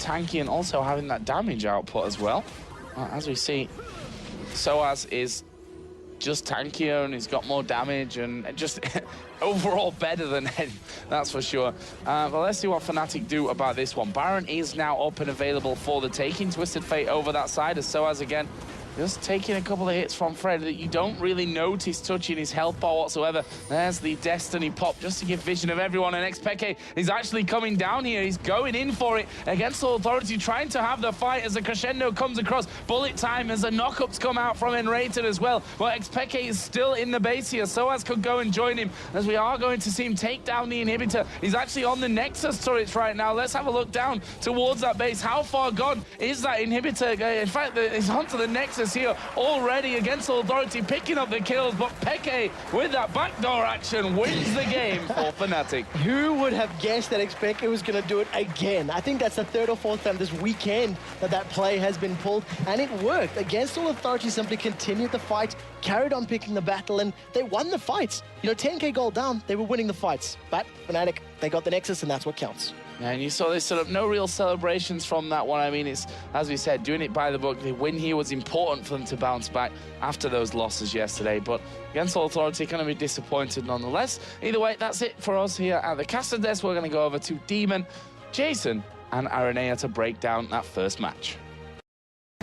tanky and also having that damage output as well. As we see, Soaz is just tankier and he's got more damage and just overall better than him, that's for sure. But let's see what Fnatic do about this one. Baron is now up and available for the taking. Twisted Fate over that side as Soaz again just taking a couple of hits from Fred that you don't really notice touching his health bar whatsoever. There's the Destiny pop just to give vision of everyone, and XPeke is actually coming down here. He's going in for it against the Authority, trying to have the fight as the crescendo comes across. Bullet time as the knockups come out from Enrated as well. But XPeke is still in the base here. Soaz could go and join him as we are going to see him take down the inhibitor. He's actually on the Nexus turrets right now. Let's have a look down towards that base. How far gone is that inhibitor? In fact, he's onto the Nexus here already against Authority, picking up the kills, but Peke with that backdoor action wins the game for Fnatic. Who would have guessed that XPeke was going to do it again? I think that's the third or fourth time this weekend that play has been pulled, and it worked. Against all Authority, simply continued the fight, carried on picking the battle, and they won the fights. You know, 10k gold down, they were winning the fights. But Fnatic, they got the Nexus, and that's what counts. Yeah, and you saw this sort of no real celebrations from that one. I mean, it's, as we said, doing it by the book. The win here was important for them to bounce back after those losses yesterday. But against Authority, going to be disappointed nonetheless. Either way, that's it for us here at the caster desk. We're going to go over to Demon, Jason, and Aranea to break down that first match.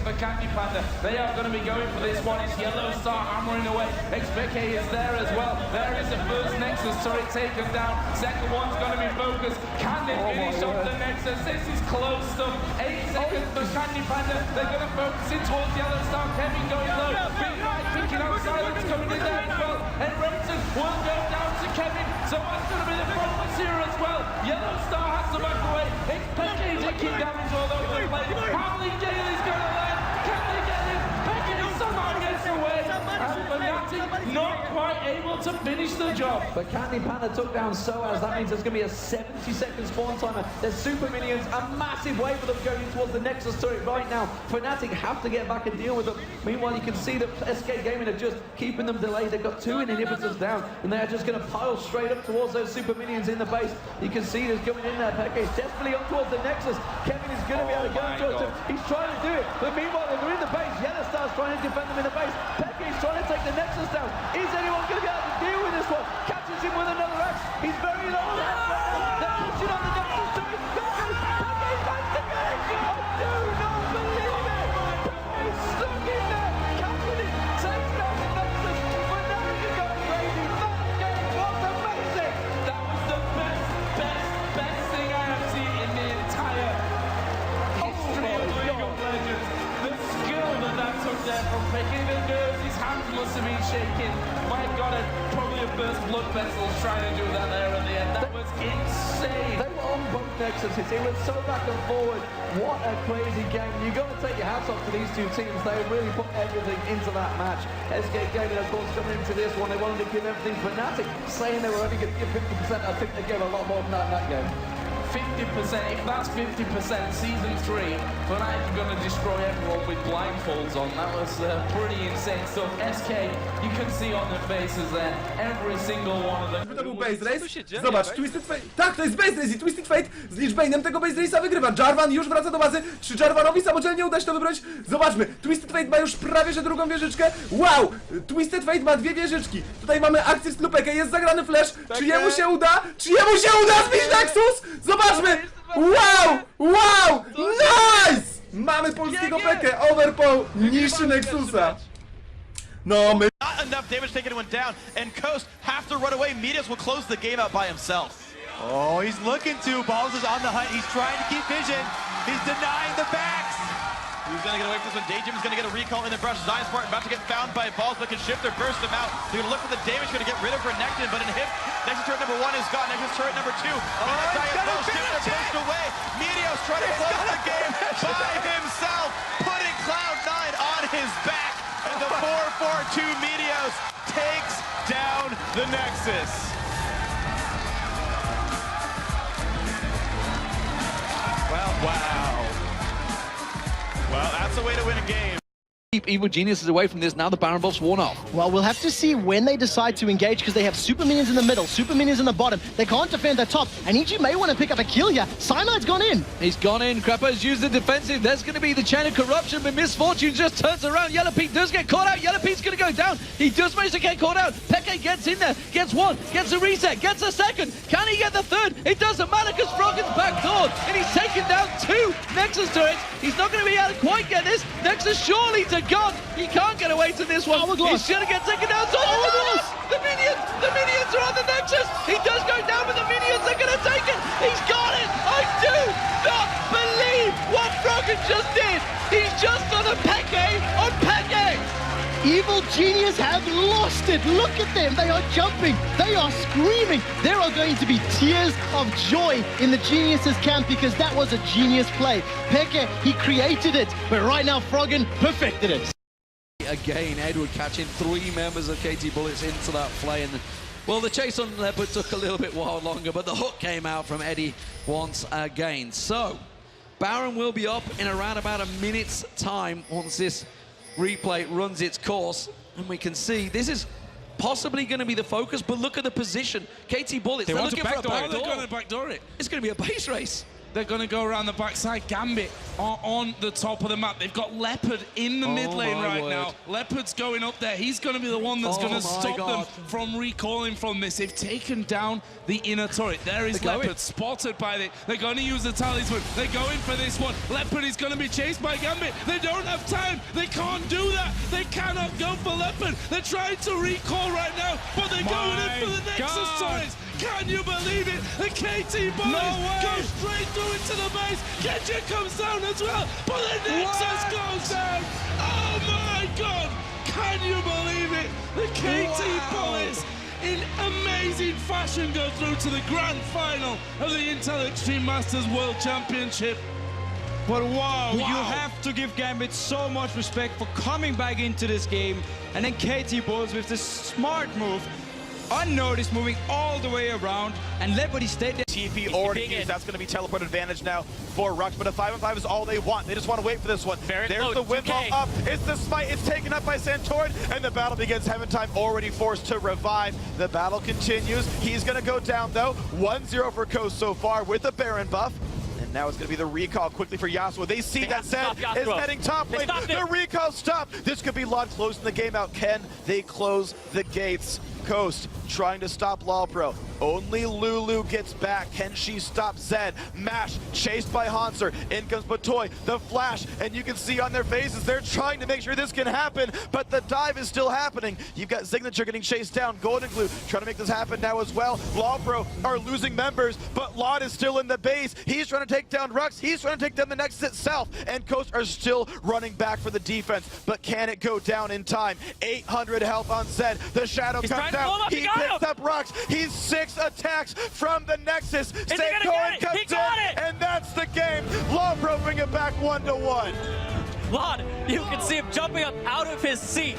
For Candy Panda, they are going to be going for this one. It's Yellow Star hammering away. XPeke is there as well. There is the first Nexus turret taken down. Second one's going to be focused. Can they finish off the Nexus? This is close stuff. 8 seconds for Candy Panda. They're going to focus in towards Yellow Star. Kevin going low. Big Mike picking up silence coming in there as well. And Renton will go down to Kevin. So that's going to be the focus here as well. Yellow Star has to back away. XPeke taking damage all over the place. How many Gale is going to land? Not quite able to finish the job. But Candy Panda took down Soaz. That means there's going to be a 70-second spawn timer. There's super minions, a massive wave of them going towards the Nexus turret right now. Fnatic have to get back and deal with them. Meanwhile, you can see that SK Gaming are just keeping them delayed. They've got 2 inhibitors down, and they're just going to pile straight up towards those super minions in the base. You can see there's coming in there. Peke is desperately up towards the Nexus. Kevin is going to be able to go towards him. He's trying to do it, but meanwhile, they're in the base. Yellow Star's trying to defend them in the base. Peke is trying to take the Nexus down. Is anyone going to be able to deal with this one? Catches him with another axe. He's very low. They're pushing on the Nexus to his fingers. Peke's back to get it. I do not believe it. Peke's stuck in there. Catching it. Takes down the Nexus. Fnatic is going crazy. That game was amazing. That was the best thing I have seen in the entire history of League of Legends. The skill that took there from Peke. The nerves, his hands must have been shaking. My God, probably a burst blood vessels trying to do that there at the end. That was insane. They were on both Nexuses. It was so back and forward. What a crazy game. You've got to take your hats off to these two teams. They really put everything into that match. SK Gaming, of course, coming into this one, they wanted to give everything. Fnatic saying they were only going to give 50%. I think they gave a lot more than that in that game. 50%, if that's 50%, season 3, Fnatic are going to destroy everyone with blindfolds on. That was pretty insane stuff. SK, you can see on their faces there, every single one of them. To był base race. Zobacz, Twisted Fate. Tak, to jest base race i Twisted Fate z Lichbane'em tego base race'a wygrywa. Jarvan już wraca do bazy. Czy Jarvanowi samodzielnie uda się to wybrać? Zobaczmy. Twisted Fate ma już prawie że drugą wieżyczkę. Wow! Twisted Fate ma 2 wieżyczki. Tutaj mamy akcję z Lupeke. Jest zagrany flash. Czy jemu się uda? Czy jemu się uda zbić Nexus? Zobaczmy! Wow! Wow! Nice! Mamy polskiego Pekę. Overpow niszczy Nexusa. No, my... Not enough damage taken went down, and Coast have to run away. Medius will close the game out by himself. Oh, he's looking to. Balls is on the hunt. He's trying to keep vision. He's denying the backs. Who's going to get away from this one? Daydream is going to get a recall in the brush. Zion Spartan about to get found by Balls, but can shift or burst him out. They're going to look for the damage, going to get rid of Renekton, but in hit. Nexus turret number 1 is gone. Nexus turret number 2. Balls shifted pushed away. Medios trying to close the game by himself, putting Cloud9 on his back. And the 4-4-2 Medios takes down the Nexus. Well, wow. Well, that's the way to win a game. Keep Evil Geniuses away from this. Now the Baron buff's worn off. Well, we'll have to see when they decide to engage because they have super minions in the middle, super minions in the bottom. They can't defend the top, and EG may want to pick up a kill here. Simonite's gone in. He's gone in. Crapper's used the defensive. There's going to be the chain of corruption, but Misfortune just turns around. Yellow Pete does get caught out. Yellow Pete's going to go down. He does manage to get caught out. Peke gets in there, gets one, gets a reset, gets a second. Can he get the third? It doesn't matter because Froggen's backdoored, and he's taken down 2 Nexus turrets. He's not going to be able to quite get this. Nexus surely to God. He can't get away to this one. He's going to get taken down. So the minions are on the Nexus. He does go down, but the minions are going to take it. He's got it. I do not believe what Froggen just did. He's just done a Peke on Peke. Evil Genius have lost it. Look at them. They are jumping. They are screaming. There are going to be tears of joy in the Geniuses camp because that was a genius play. Peke, he created it, but right now Froggen perfected it. Again, Edward catching 3 members of KT Bullets into that play. And well, the chase on Leopard took a little bit while longer, but the hook came out from Eddie once again. So, Baron will be up in around about a minute's time once this replay runs its course. And we can see this is possibly going to be the focus, but look at the position. KT Bullets, they're looking for a backdoor. They're going to backdoor it. It's going to be a base race. They're going to go around the backside. Gambit are on the top of the map. They've got Leopard in the mid lane right now. Leopard's going up there. He's going to be the one that's going to stop them from recalling from this. They've taken down the inner turret. There is Leopard spotted by it. They're going to use the talisman. They're going for this one. Leopard is going to be chased by Gambit. They don't have time. They can't do that. They cannot go for Leopard. They're trying to recall right now, but they're going in for the Nexus turrets. Can you believe it? The KT Bullets go straight through into the base. Kenja comes down as well, but the Nexus goes down. Oh my God! Can you believe it? The KT Bullets in amazing fashion go through to the grand final of the Intel Extreme Masters World Championship. But wow, you have to give Gambit so much respect for coming back into this game. And then KT Bullets with this smart move, unnoticed, moving all the way around, and Leopard stayed there. TP already used. That's going to be teleport advantage now for Rux, but a 5-on-5 is all they want. They just want to wait for this one. There's the windfall up. It's the smite. It's taken up by Santorin, and the battle begins. Heaven Time already forced to revive. The battle continues. He's going to go down, though. 1-0 for Coast so far with the Baron buff. And now it's going to be the recall quickly for Yasuo. They see that Zed is heading top lane. The recall stopped. This could be Lod closing the game out. Can they close the gates? Coast trying to stop Lawpro. Only Lulu gets back. Can she stop Zed? Mash chased by Hanser. In comes Batoy. The flash, and you can see on their faces they're trying to make sure this can happen, but the dive is still happening. You've got Signature getting chased down. Golden Glue trying to make this happen now as well. Lawpro are losing members, but Lod is still in the base. He's trying to take down Rux. He's trying to take down the Nexus itself, and Coast are still running back for the defense, but can it go down in time? 800 health on Zed. The Shadow comes down. He picks up Rux. He's 6 attacks from the Nexus. Santorin comes in, and that's the game. Lawpro bring it back 1-1. Lod, you can see him jumping up out of his seat.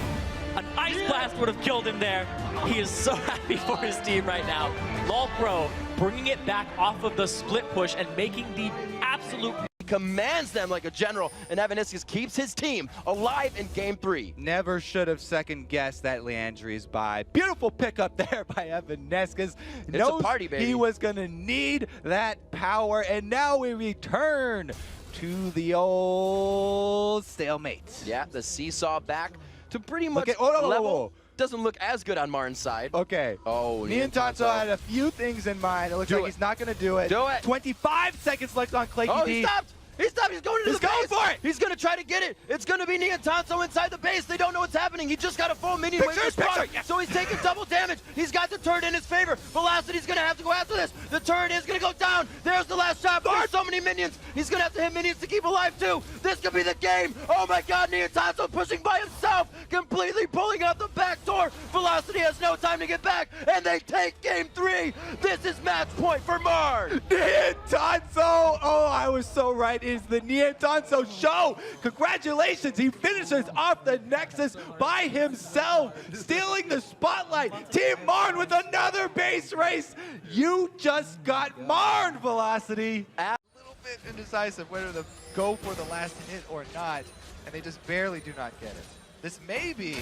An ice blast would have killed him there. He is so happy for his team right now. Lawpro bringing it back off of the split push and making the absolute... commands them like a general, and Evaniscus keeps his team alive in game 3. Never should have second-guessed that Leandri's buy. Beautiful pickup there by Evaniscus. It's a party, baby. He was going to need that power, and now we return to the old stalemate. Yeah, the seesaw back to pretty much level. Level. Doesn't look as good on Martin's side. Okay. Oh, Niantanso had a few things in mind. It looks like he's not going to do it. Do it. 25 seconds left on Clayky Oh, D. he stopped. He stopped. He's going into the base. He's going for it. He's going to try to get it. It's going to be Niantanso inside the base. They don't know what's happening. He just got a full minion wave response. Yes. So he's taking double damage. He's got the turret in his favor. Velocity's going to have to go after this. The turret is going to go down. There's the last shot. There's so many minions. He's going to have to hit minions to keep alive, too. This could be the game. Oh, my God. Niantanso pushing by himself, completely pulling out the back door. Velocity has no time to get back, and they take game 3. This is match point for Mars. Niantanso! Oh, I was so right. It is the Niantanso show. Congratulations. He finishes off the Nexus by himself, stealing the spotlight. Team Marn with another base race. You just got Marn, Velocity. A little bit indecisive whether to go for the last hit or not, and they just barely do not get it. This may be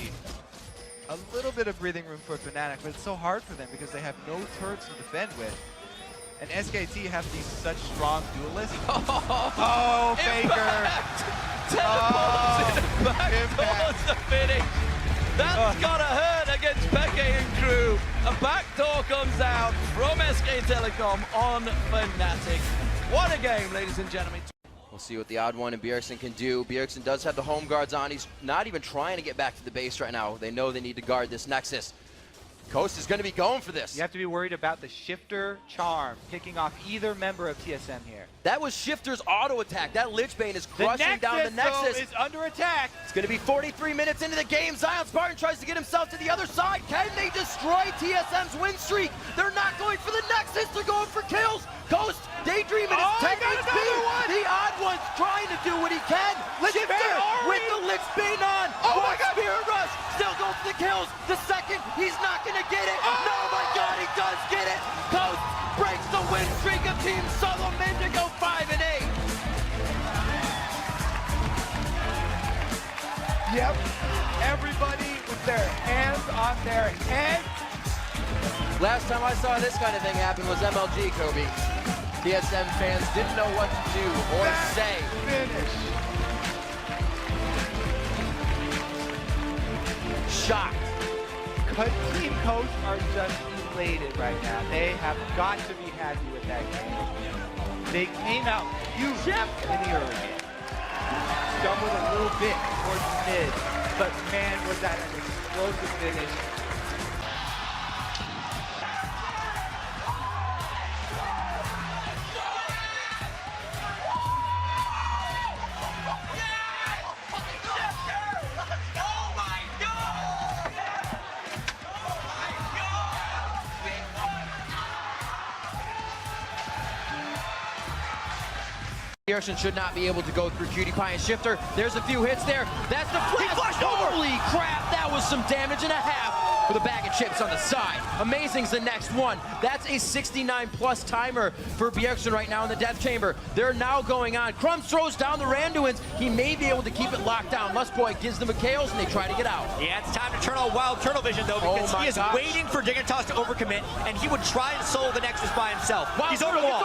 a little bit of breathing room for Fnatic, but it's so hard for them because they have no turrets to defend with. And SKT have these such strong duelists. Oh, Faker! Backdoors the finish. That's gotta hurt against Peke and crew. A backdoor comes out from SK Telecom on Fnatic. What a game, ladies and gentlemen. We'll see what the odd one and Bjergsen can do. Bjergsen does have the home guards on. He's not even trying to get back to the base right now. They know they need to guard this Nexus. Coast is going to be going for this. You have to be worried about the Shifter Charm picking off either member of TSM here. That was Shifter's auto attack. That Lichbane is crushing down the Nexus. Though, is under attack. It's going to be 43 minutes into the game. Zion Spartan tries to get himself to the other side. Can they destroy TSM's win streak? They're not going for the Nexus. They're going for kills. Ghost daydreaming his 10 HP. The odd one's trying to do what he can. Shifter with the Lichbane on. Oh my God. Spirit Rush still goes for the kills. The second, he's not going to get it. No, my God, he does get it. Ghost breaks the win streak of Team Solomon to go 5-8. Yep. Everybody with their hands on their heads. Last time I saw this kind of thing happen was MLG, Kobe. TSM fans didn't know what to do or say. Finish. Shocked. Team Coast are just elated right now. They have got to be happy with that game. They came out huge in the early game. Stumbled a little bit towards mid, but man, was that an explosive finish. Bjergsen should not be able to go through Cutie Pie and Shifter. There's a few hits there. That's the flash. Holy crap, that was some damage and a half with a bag of chips on the side. Amazing's the next one. That's a 69+ timer for Bjergsen right now in the death chamber. They're now going on. Crumbs throws down the Randuins. He may be able to keep it locked down. Mustboy gives them a KOs and they try to get out. Yeah, it's time to turn on Wild Turtle Vision though, because he is waiting for Dignitas to overcommit, and he would try and solo the Nexus by himself. He's over the wall.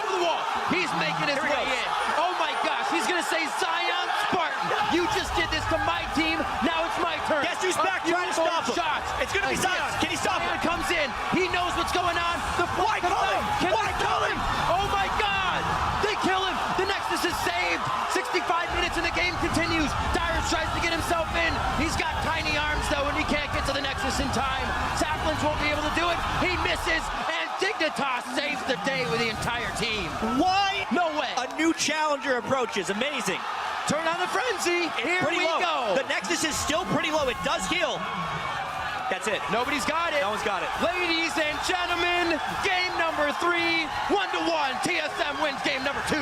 He's making his way in. Oh my gosh, he's gonna say Zion Spartan. You just did this to my team, now it's my turn. Guess who's back trying to stop him? Shots. It's gonna be Zion. Can he stop Zion him? comes in, he knows what's going on. Why kill him? Why kill him? Oh my God, they kill him. The Nexus is saved. 65 minutes and the game continues. Dyrus tries to get himself in. He's got tiny arms though, and he can't get to the Nexus in time. Saplins won't be able to do it. He misses, and Dignitas saves the day with the entire team. Why? No way. A new challenger approaches. Amazing. Turn on the frenzy. Here we go. The Nexus is still pretty low. It does heal. That's it. Nobody's got it. No one's got it. Ladies and gentlemen, game number 3, 1-1. TSM wins game number 2.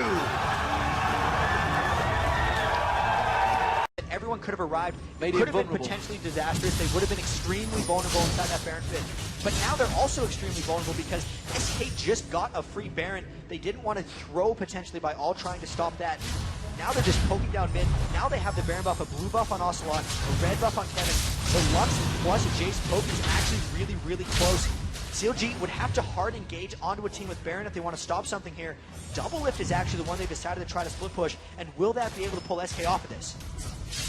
Everyone could have arrived, could have been potentially disastrous. They would have been extremely vulnerable inside that Baron pit. But now they're also extremely vulnerable because SK just got a free Baron. They didn't want to throw potentially by all trying to stop that. Now they're just poking down mid. Now they have the Baron buff, a blue buff on Ocelot, a red buff on Kevin. The Lux plus Jace poke is actually really, really close. CLG would have to hard engage onto a team with Baron if they want to stop something here. Double Lift is actually the one they decided to try to split push, and will that be able to pull SK off of this?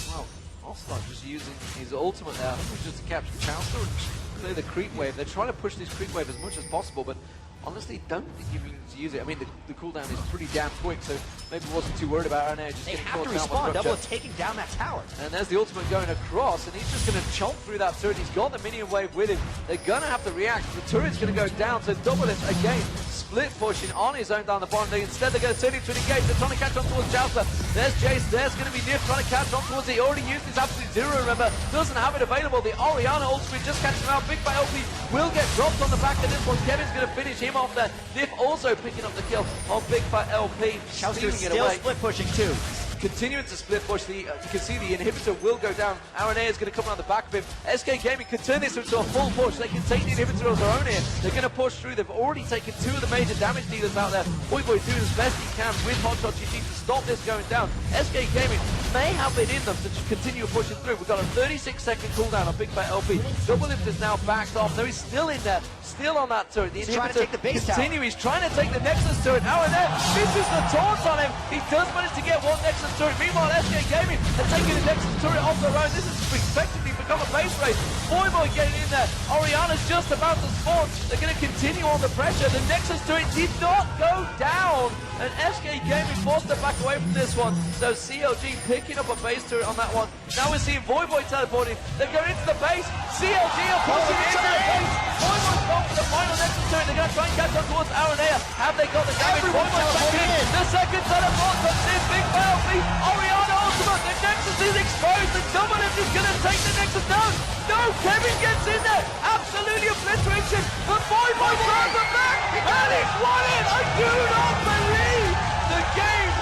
Wow, Ocelot just using his ultimate there. I think it's just to capture the Chancellor and clear the creep wave. They're trying to push this creep wave as much as possible, but honestly, don't think you need to use it. I mean, the cooldown is pretty damn quick, so maybe wasn't too worried about it. Now just they getting have to caught respond. Double taking down that tower. And there's the ultimate going across, and he's just going to chomp through that turret. He's got the minion wave with him. They're going to have to react. The turret's going to go down, so Double Lift again, split pushing on his own down the bottom. Instead, they're going to turn it to an engage. They're trying to catch on towards Jouster. There's Jace. There's going to be Nif trying to catch on towards it. He already used his Absolute Zero, remember. Doesn't have it available. The Orianna ultimate just catching him out. Big Fat LP will get dropped on the back of this one. Kevin's going to finish him off there. Nif also picking up the kill on Big Fat LP. Chelsea still split pushing too. continuing to split push. You can see the inhibitor will go down. Aranea is going to come around the back of him. SK Gaming could turn this into a full push. They can take the inhibitor of their own here. They're going to push through. They've already taken 2 of the major damage dealers out there. Voyboy doing as best he can with Hotshot GG to stop this going down. SK Gaming may have it in them to just continue pushing through. We've got a 36-second cooldown on Big Fat LP. Doublelift is now backed off. No, he's still in there, still on that turret. The He's trying to take the base tower. He's trying to take the Nexus turret. Aranea misses the taunt on him. He does manage to get one Nexus turret. Meanwhile, SK Gaming are taking the Nexus turret off their own. This has effectively become a base race. Voyboy getting in there. Oriana's just about to spawn. They're going to continue on the pressure. The Nexus turret did not go down. And SK Gaming forced to back away from this one. So CLG picking up a base turret on that one. Now we're seeing Voyboy teleporting. They're going into the base. CLG are pushing into the base. Voyboy's gone for the final Nexus turret. They're going to try and catch up towards Aranea. Have they got the damage? Voyboy's back in. The second teleport comes in. Big Battlefield. Oriana ultimate. The Nexus is exposed. The Doublelift is going to take the Nexus down. No, Kevin gets in there. Absolutely obliteration. The Voyboy throws it back. And he's won it. I do not believe the game.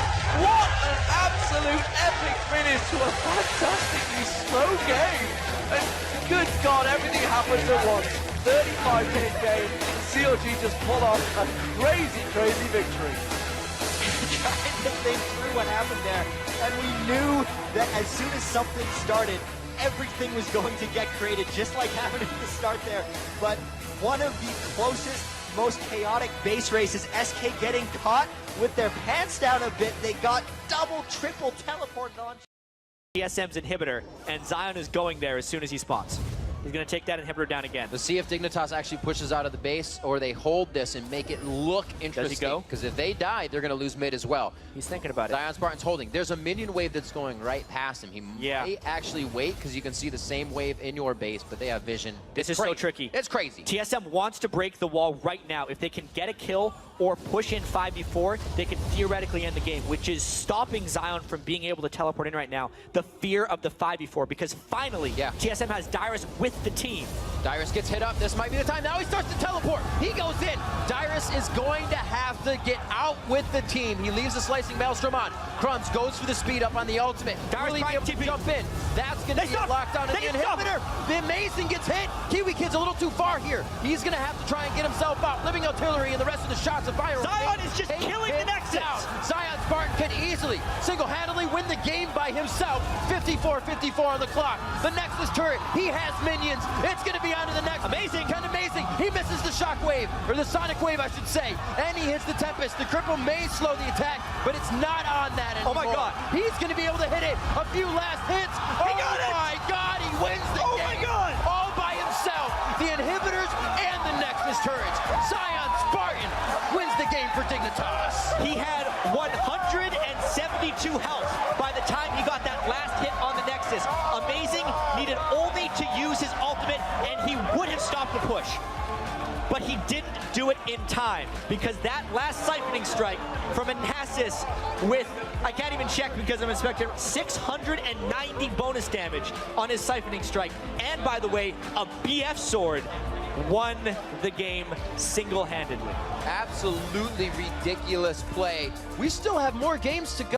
What an absolute epic finish to a fantastically slow game. And good God, everything happens at once. 35-minute game. CLG just pulled off a crazy, crazy victory. Trying to think through what happened there, and we knew that as soon as something started, everything was going to get created, just like happened at the start there. But one of the closest, most chaotic base races, SK getting caught with their pants down a bit. They got double, triple teleported on. TSM's inhibitor, and Zion is going there as soon as he spawns. He's going to take that inhibitor down again. Let's see if Dignitas actually pushes out of the base, or they hold this and make it look interesting. Does he go? Because if they die, they're going to lose mid as well. He's thinking about it. Zion Spartan's holding. There's a minion wave that's going right past him. He may actually wait, because you can see the same wave in your base, but they have vision. This is so tricky. It's crazy. TSM wants to break the wall right now. If they can get a kill or push in 5v4, they can theoretically end the game, which is stopping Zion from being able to teleport in right now. The fear of the 5v4, because finally, TSM has Dyrus with the team. Dyrus gets hit up. This might be the time. Now he starts to teleport. He goes in. Dyrus is going to have to get out with the team. He leaves the Slicing Maelstrom on. Crumbs goes for the speed up on the ultimate. Dyrus really be able to jump in. That's going to get locked down in the inhibitor. The Amazing gets hit. Kiwi Kid's a little too far here. He's going to have to try and get himself out. Living Artillery and the rest of the shots of fire. Zion is just killing the Nexus. Zion Spartan can easily, single-handedly win the game by himself. 54-54 on the clock. The Nexus turret, he has minions. It's going to be onto the next. Amazing. Kind of amazing. He misses the shockwave, or the sonic wave, I should say. And he hits the Tempest. The cripple may slow the attack, but it's not on that anymore. Oh my God. He's going to be able to hit it. A few last hits. He got it. Oh my God, he wins the game. Oh my God. All by himself. The inhibitors and the Nexus turrets. Zion Spartan wins the game for Dignitas. He had 172 health by the time he got that last hit on the Nexus. Amazing needed only to use his ultimate, and he would have stopped the push. But he didn't do it in time, because that last siphoning strike from Anasis with, I can't even check because I'm Inspector, 690 bonus damage on his siphoning strike. And by the way, a BF sword won the game single-handedly. Absolutely ridiculous play. We still have more games to go.